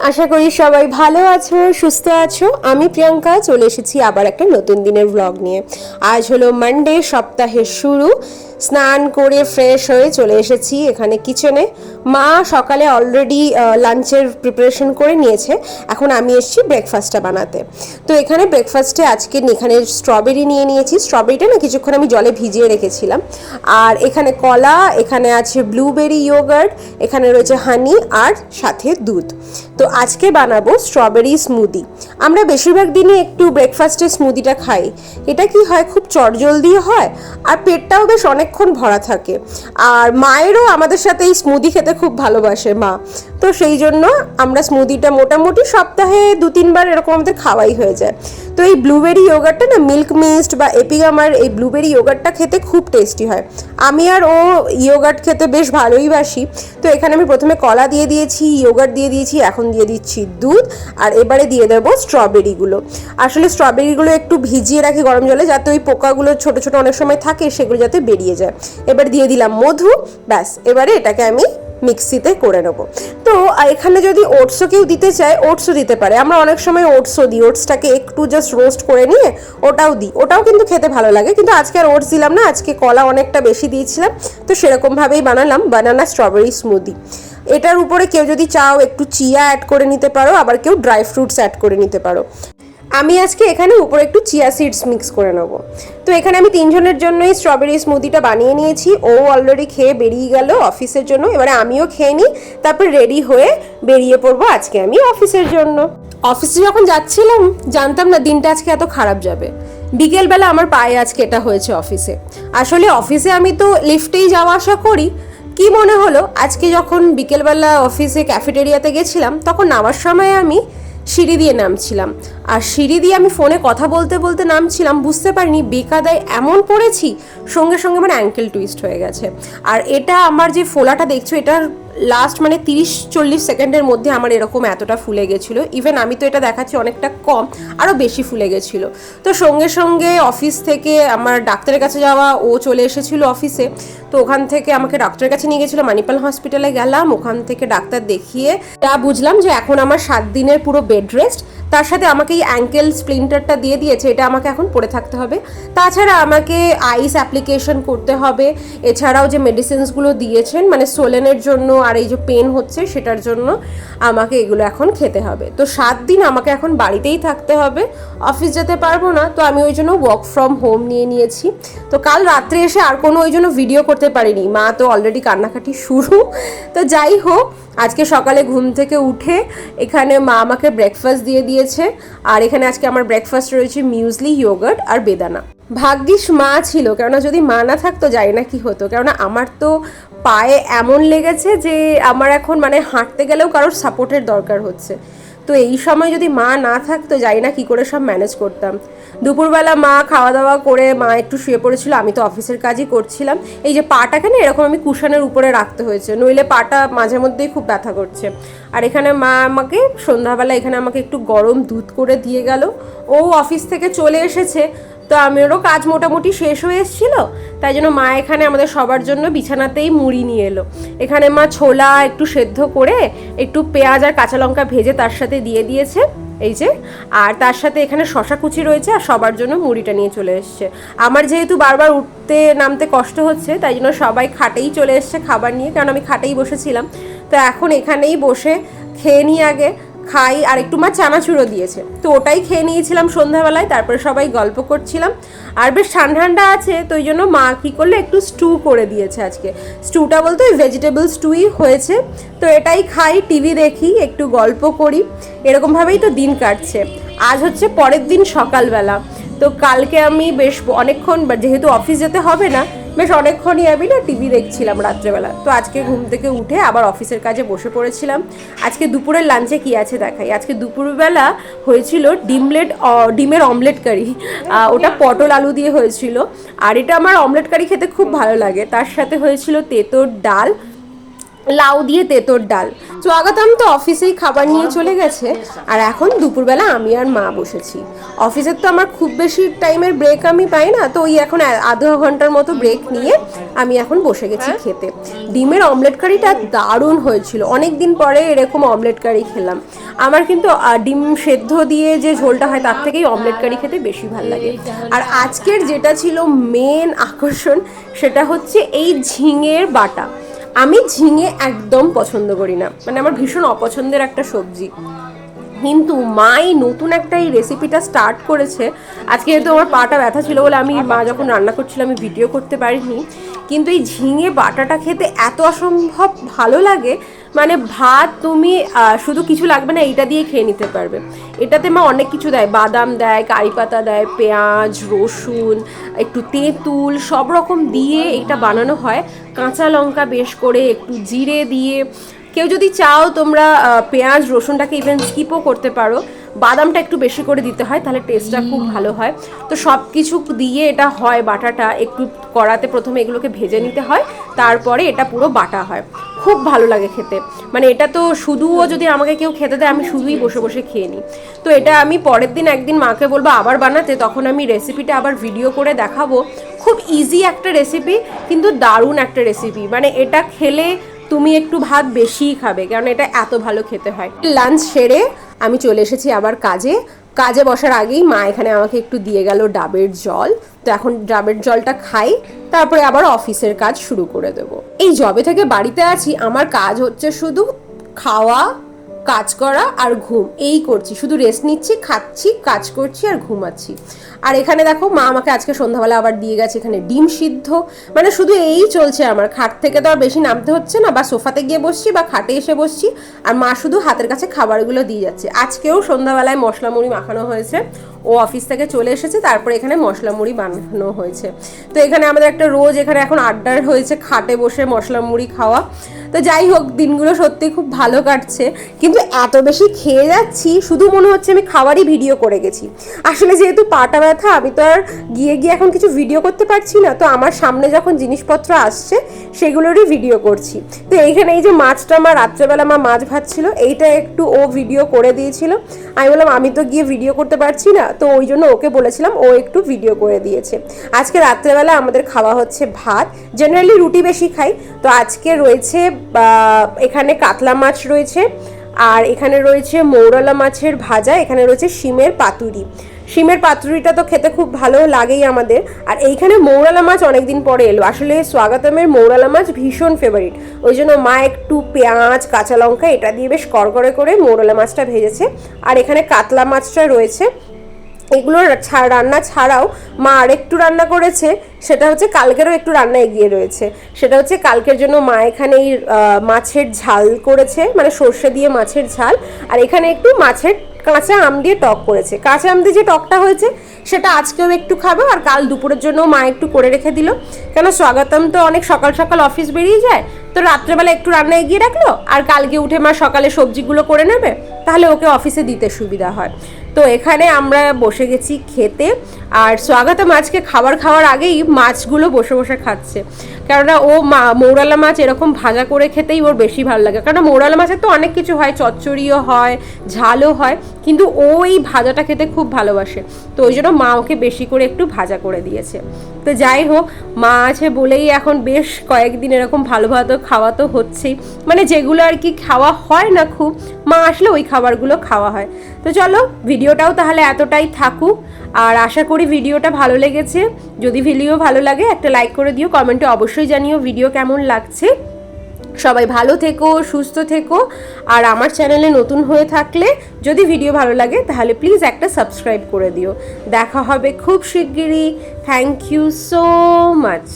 আশা করি সবাই ভালো আছো, সুস্থ আছো। আমি প্রিয়াঙ্কা চলে এসেছি আবার একটা নতুন দিনের ব্লগ নিয়ে। আজ হলো মানডে, সপ্তাহের শুরু। স্নান করে ফ্রেশ হয়ে চলে এসেছি এখানে কিচেনে। মা সকালে অলরেডি লাঞ্চের প্রিপারেশন করে নিয়েছে, এখন আমি এসেছি ব্রেকফাস্টটা বানাতে। তো এখানে ব্রেকফাস্টে আজকে এখানে স্ট্রবেরি নিয়ে নিয়েছি। স্ট্রবেরিটা না কিছুক্ষণ আমি জলে ভিজিয়ে রেখেছিলাম। আর এখানে কলা, এখানে আছে ব্লুবেরি ইয়োগার্ট, এখানে রয়েছে হানি আর সাথে দুধ। তো আজকে বানাবো স্ট্রবেরি স্মুদি। আমরা বেশিরভাগ দিনই একটু ব্রেকফাস্টে স্মুদিটা খাই। এটা কি হয়, খুব চটজলদি হয় আর পেটটাও বেশ অনেকক্ষণ ভরা থাকে। আর মায়েরও আমাদের সাথে এই স্মুদি খেতে খুব ভালোবাসে মা, তো সেই জন্য আমরা স্মুদিটা মোটামুটি সপ্তাহে 2-3 বার এরকম আমাদের খাওয়াই হয়ে যায়। তো এই ব্লুবেরি ইয়োগার্টটা না, মিল্ক মিস্ট বা এপিগামার এই ব্লুবেরি ইয়োগার্টটা খেতে খুব টেস্টি হয়। আমি আর ও ইয়োগার্ট খেতে বেশ ভালোই বাসি। তো এখানে আমি প্রথমে কলা দিয়ে দিয়েছি, ইয়োগার্ট দিয়ে দিয়েছি, এখন দিয়ে দিচ্ছি দুধ, আর এবারে দিয়ে দেবো স্ট্রবেরিগুলো। আসলে স্ট্রবেরিগুলো একটু ভিজিয়ে রাখি গরম জলে, যাতে ওই পোকাগুলো ছোট ছোট অনেক সময় থাকে সেগুলো যাতে বেরিয়ে যায়। এবার দিয়ে দিলাম মধু, ব্যাস এবারে এটাকে আমি মিক্সিতে করে নেবো। তো এখানে যদি ওটসও কেউ দিতে চায় ওটসও দিতে পারে। আমরা অনেক সময় ওটসও দিই, ওটসটাকে একটু জাস্ট রোস্ট করে নিয়ে ওটাও দিই, ওটাও কিন্তু খেতে ভালো লাগে। কিন্তু আজকে আর ওটস দিলাম না, আজকে কলা অনেকটা বেশি দিয়েছিলাম। তো সেরকমভাবেই বানালাম বানানা স্ট্রবেরি স্মুদি। এটার উপরে কেউ যদি চাও একটু চিয়া অ্যাড করে নিতে পারো, আবার কেউ ড্রাই ফ্রুটস অ্যাড করে নিতে পারো। আমি আজকে এখানে উপরে একটু চিয়া সিডস মিক্স করে নেব। তো এখানে আমি 3 জনের জন্যই স্ট্রবেরি স্মুদিটা বানিয়ে নিয়েছি। ও অলরেডি খেয়ে বেরিয়ে গেল অফিসের জন্য, এবারে আমিও খেয়ে নিই, তারপর রেডি হয়ে বেরিয়ে পড়বো আজকে আমি অফিসের জন্য। অফিসে যখন যাচ্ছিলাম জানতাম না দিনটা আজকে এত খারাপ যাবে। বিকেলবেলা আমার পায়ে আজকে এটা হয়েছে অফিসে। আসলে অফিসে আমি তো লিফটেই যাওয়া আসা করি। কি মনে হলো আজকে যখন বিকেলবেলা অফিসে ক্যাফেটেরিয়াতে গেছিলাম, তখন নামার সময় আমি সিঁড়ি দিয়ে নামছিলাম। আর সিঁড়ি দিয়ে আমি ফোনে কথা বলতে বলতে নামছিলাম, বুঝতে পারিনি বেকাদায় এমন পড়েছি, সঙ্গে সঙ্গে মানে অ্যাঙ্কেল টুইস্ট হয়ে গেছে। আর এটা আমার যে ফোলাটা দেখছো, এটার লাস্ট মানে 30-40 সেকেন্ডের মধ্যে আমার এরকম এতটা ফুলে গেছিলো। ইভেন আমি তো এটা দেখাচ্ছি অনেকটা কম, আরও বেশি ফুলে গেছিলো। তো সঙ্গে সঙ্গে অফিস থেকে আমার ডাক্তারের কাছে যাওয়া, ও চলে এসেছিলো অফিসে। তো ওখান থেকে আমাকে ডাক্তারের কাছে নিয়ে গেছিলো, মানিপাল হসপিটালে গেলাম। ওখান থেকে ডাক্তার দেখিয়ে যা বুঝলাম যে এখন আমার 7 দিনের পুরো বেড রেস্ট। তার সাথে আমাকে এই অ্যাঙ্কেল স্প্লিন্টারটা দিয়ে দিয়েছে, এটা আমাকে এখন পরে থাকতে হবে। তাছাড়া আমাকে আইস অ্যাপ্লিকেশন করতে হবে। এছাড়াও যে মেডিসিনসগুলো দিয়েছেন মানে সোলেনের জন্য আর এই যে পেন হচ্ছে সেটার জন্য, আমাকে এগুলো এখন খেতে হবে। তো 7 দিন আমাকে এখন বাড়িতেই থাকতে হবে, অফিস যেতে পারবো না। তো আমি ওই জন্য ওয়ার্ক ফ্রম হোম নিয়ে নিয়েছি। তো কাল রাত্রে এসে আর কোনো ওই জন্য ভিডিও করতে পারিনি, মা তো অলরেডি কান্নাকাটি শুরু। তো যাই হোক, আজকে সকালে ঘুম থেকে উঠে এখানে মা আমাকে ব্রেকফাস্ট দিয়ে দিয়েছে। আর এখানে আজকে আমার ব্রেকফাস্ট রয়েছে মিউজলি, ইয়োগার্ট আর বেদানা। ভাগ্যিস মা ছিল, কেননা যদি মা না থাকতো জানি না কি হতো। কেননা আমার তো পায়ে এমন লেগেছে যে আমার এখন মানে হাঁটতে গেলেও কারোর সাপোর্টের দরকার হচ্ছে। তো এই সময় যদি মা না থাকতো জানি না কী করে সব ম্যানেজ করতাম। দুপুরবেলা মা খাওয়া দাওয়া করে মা একটু শুয়ে পড়েছিল, আমি তো অফিসের কাজই করছিলাম। এই যে পাটাকে না এরকম আমি কুশনের উপরে রাখতে হয়েছে, নইলে পাটা মাঝে মধ্যেই খুব ব্যথা করছে। আর এখানে মা আমাকে সন্ধ্যাবেলা এখানে আমাকে একটু গরম দুধ করে দিয়ে গেল। ও অফিস থেকে চলে এসেছে, তো আমারও কাজ মোটামুটি শেষ হয়ে এসেছিলো, তাই জন্য মা এখানে আমাদের সবার জন্য বিছানাতেই মুড়ি নিয়ে এলো। এখানে মা ছোলা একটু সেদ্ধ করে একটু পেঁয়াজ আর কাঁচা লঙ্কা ভেজে তার সাথে দিয়ে দিয়েছে, এই যে। আর তার সাথে এখানে শশা কুচি রয়েছে, আর সবার জন্য মুড়িটা নিয়ে চলে এসছে। আমার যেহেতু বারবার উঠতে নামতে কষ্ট হচ্ছে, তাই জন্য সবাই খাটেই চলে এসছে খাবার নিয়ে, কারণ আমি খাটেই বসেছিলাম। তো এখন এখানেই বসে খেয়ে নিয়ে আগে খাই। আর একটু মা চানাচুরো দিয়েছে, তো ওটাই খেয়ে নিয়েছিলাম সন্ধ্যাবেলায়। তারপরে সবাই গল্প করছিলাম, আর বেশ ঠান্ডা ঠান্ডা আছে, তো ওই জন্য মা কী করলে একটু স্টু করে দিয়েছে আজকে। স্টুটা বলতে ওই ভেজিটেবল স্টুই হয়েছে। তো এটাই খাই, টিভি দেখি, একটু গল্প করি, এরকমভাবেই তো দিন কাটছে। আজ হচ্ছে পরের দিন সকালবেলা। তো কালকে আমি বেশ অনেকক্ষণ, যেহেতু অফিস যেতে হবে না, বেশ অনেকক্ষণই আমি না টিভি দেখছিলাম রাত্রেবেলা। তো আজকে ঘুম থেকে উঠে আবার অফিসের কাজে বসে পড়েছিলাম। আজকে দুপুরের লাঞ্চে কি আছে দেখাই। আজকে দুপুরবেলা হয়েছিল ডিমের অমলেট কারি, ওটা পটল আলু দিয়ে হয়েছিল। আর এটা আমার অমলেট কারি খেতে খুব ভালো লাগে। তার সাথে হয়েছিল তেঁতোর ডাল, লাউ দিয়ে তেঁতোর ডাল। স্বাগতম তো অফিসেই খাবার নিয়ে চলে গেছে, আর এখন দুপুরবেলা আমি আর মা বসেছি। অফিসের তো আমার খুব বেশি টাইমের ব্রেক আমি পাই না, তো ওই এখন আধা ঘন্টার মতো ব্রেক নিয়ে আমি এখন বসে গেছি খেতে। ডিমের অমলেট কারিটা দারুণ হয়েছিল, অনেক দিন পরে এরকম অমলেট কারি খেলাম। আমার কিন্তু ডিম সেদ্ধ দিয়ে যে ঝোলটা হয় তার থেকেই অমলেট কারি খেতে বেশি ভালো লাগে। আর আজকের যেটা ছিল মেন আকর্ষণ, সেটা হচ্ছে এই ঝিঙের বাটা। আমি ঝিঙে একদম পছন্দ করি না, মানে আমার ভীষণ অপছন্দের একটা সবজি, কিন্তু মাই নতুন একটা এই রেসিপিটা স্টার্ট করেছে। আজকে যেহেতু আমার পাটা ব্যথা ছিল বলে আমি মা যখন রান্না করছিল আমি ভিডিও করতে পারিনি, কিন্তু এই ঝিঙে বাটাটা খেতে এত অসম্ভব ভালো লাগে, মানে ভাত তুমি শুধু কিছু লাগবে না, এইটা দিয়ে খেয়ে নিতে পারবে। এটাতে মা অনেক কিছু দেয়, বাদাম দেয়, কারি পাতা দেয়, পেঁয়াজ, রসুন, একটু তেঁতুল, সব রকম দিয়ে এটা বানানো হয়। কাঁচা লঙ্কা বেশ করে, একটু জিরে দিয়ে, কেউ যদি চাও তোমরা পেঁয়াজ রসুনটাকে ইভেন স্কিপও করতে পারো, বাদামটা একটু বেশি করে দিতে হয়, তাহলে টেস্টটা খুব ভালো হয়। তো সব কিছু দিয়ে এটা হয় বাটাটা, একটু কড়াতে প্রথমে এগুলোকে ভেজে নিতে হয়, তারপরে এটা পুরো বাটা হয়। খুব ভালো লাগে খেতে, মানে এটা তো শুধুও যদি আমাকে কেউ খেতে দেয় আমি শুধুই বসে বসে খেয়ে নিই। তো এটা আমি পরের দিন একদিন মাকে বলবো আবার বানাতে, তখন আমি রেসিপিটা আবার ভিডিও করে দেখাবো। খুব ইজি একটা রেসিপি, কিন্তু দারুণ একটা রেসিপি, মানে এটা খেলে তুমি একটু ভাত বেশিই খাবে, কারণ এটা এত ভালো খেতে হয়। লাঞ্চ সেরে আমি চলে এসেছি আবার কাজে বসার আগেই মা এখানে আমাকে একটু দিয়ে গেল ডাবের জল। তো এখন ডাবের জলটা খাই, তারপরে আবার অফিসের কাজ শুরু করে দেব। এই জবে থেকে বাড়িতে আছি, আমার কাজ হচ্ছে শুধু খাওয়া, কাজ করা আর ঘুম, এই করছি, শুধু রেস্ট নিচ্ছি, খাচ্ছি, কাজ করছি আর ঘুমাচ্ছি। আর এখানে দেখো মা আমাকে আজকে সন্ধ্যাবেলা আবার দিয়ে গেছে এখানে ডিম সিদ্ধ, মানে শুধু এই চলছে আমার। খাট থেকে তো আর বেশি নামতে হচ্ছে না, বা সোফাতে গিয়ে বসছি বা খাটে এসে বসছি, আর মা শুধু হাতের কাছে খাবারগুলো দিয়ে যাচ্ছে। আজকেও সন্ধ্যাবেলায় মশলা মুড়ি মাখানো হয়েছে, ও অফিস থেকে চলে এসেছে, তারপরে এখানে মশলা মুড়ি বানানো হয়েছে। তো এখানে আমাদের একটা রোজ এখানে এখন আড্ডার হয়েছে, খাটে বসে মশলা মুড়ি খাওয়া। তো যাই হোক, দিনগুলো সত্যি খুব ভালো কাটছে, কিন্তু এত বেশি খেয়ে যাচ্ছি শুধু মনে হচ্ছে আমি খাবারই ভিডিও করে গেছি। আসলে যেহেতু পাটা ব্যথা, আমি তো আর গিয়ে এখন কিছু ভিডিও করতে পারছি না, তো আমার সামনে যখন জিনিসপত্র আসছে সেগুলোরই ভিডিও করছি। তো এইখানে এই যে মাছটা, আমার রাত্রেবেলা মা মাছ ভাজছিল, এইটা একটু ও ভিডিও করে দিয়েছিল। আমি বললাম আমি তো গিয়ে ভিডিও করতে পারছি না, তো ওই জন্য ওকে বলেছিলাম, ও একটু ভিডিও করে দিয়েছে। আজকে রাত্রেবেলা আমাদের খাওয়া হচ্ছে ভাত, জেনারেলি রুটি বেশি খাই। তো আজকে রয়েছে এখানে কাতলা মাছ রয়েছে, আর এখানে রয়েছে মৌরলা মাছের ভাজা, এখানে রয়েছে শিমের পাতুরি। শিমের পাতুরিটা তো খেতে খুব ভালো লাগেই আমাদের। আর এইখানে মৌরলা মাছ অনেকদিন পরে এলো, আসলে স্বাগতমের মৌরলা মাছ ভীষণ ফেভারিট, ওই জন্য মা একটু পেঁয়াজ, কাঁচা লঙ্কা এটা দিয়ে বেশ কড়কড়ে করে মৌরলা মাছটা ভেজেছে। আর এখানে কাতলা মাছটা রয়েছে। এগুলো রান্না ছাড়াও মা আরেকটু রান্না করেছে, সেটা হচ্ছে কালকেরও একটু রান্না এগিয়ে রয়েছে। সেটা হচ্ছে কালকের জন্য মা এখানে এই মাছের ঝাল করেছে, মানে সর্ষে দিয়ে মাছের ঝাল, আর এখানে একটু মাছের কাঁচা আম দিয়ে টক করেছে। কাঁচা আম দিয়ে যে টকটা হয়েছে সেটা আজকেও একটু খাবো, আর কাল দুপুরের জন্য মা একটু করে রেখে দিল, কেন স্বাগতম তো অনেক সকাল সকাল অফিস বেরিয়ে যায়, তো রাত্রেবেলা একটু রান্না এগিয়ে রাখলো, আর কালকে উঠে মা সকালে সবজিগুলো করে নেবে, তাহলে ওকে অফিসে দিতে সুবিধা হয়। তো এখানে আমরা বসে গেছি খেতে, আর স্বাগতম আজকে খাবার খাওয়ার আগেই মাছগুলো বসে বসে খাচ্ছে, কেননা ও মৌরলা মাছ এরকম ভাজা করে খেতেই ওর বেশি ভালো লাগে। কারণ মৌরলা মাছের তো অনেক কিছু হয়, চচ্চড়িও হয়, ঝালও হয়, কিন্তু ও এই ভাজাটা খেতে খুব ভালোবাসে, তো ওই জন্য মা ওকে বেশি করে একটু ভাজা করে দিয়েছে। তো যাই হোক, মা আছে বলেই এখন বেশ কয়েকদিন এরকম ভালো ভালো খাওয়া তো হচ্ছেই, মানে যেগুলো আর কি খাওয়া হয় না খুব, মা আসলে ওই খাবারগুলো খাওয়া হয়। তো চলো, ভিডিওটাও তাহলে এতটাই থাকুক, আর আশা করি ভিডিওটা ভালো লেগেছে। যদি ভিডিও ভালো লাগে একটা লাইক করে দিও, কমেন্টে অবশ্যই জানিও ভিডিও কেমন লাগছে। সবাই ভালো থেকো, সুস্থ থেকো, আর আমার চ্যানেলে নতুন হয়ে থাকলে যদি ভিডিও ভালো লাগে তাহলে প্লিজ একটা সাবস্ক্রাইব করে দিও। দেখা হবে খুব শিগগিরই। Thank you so much.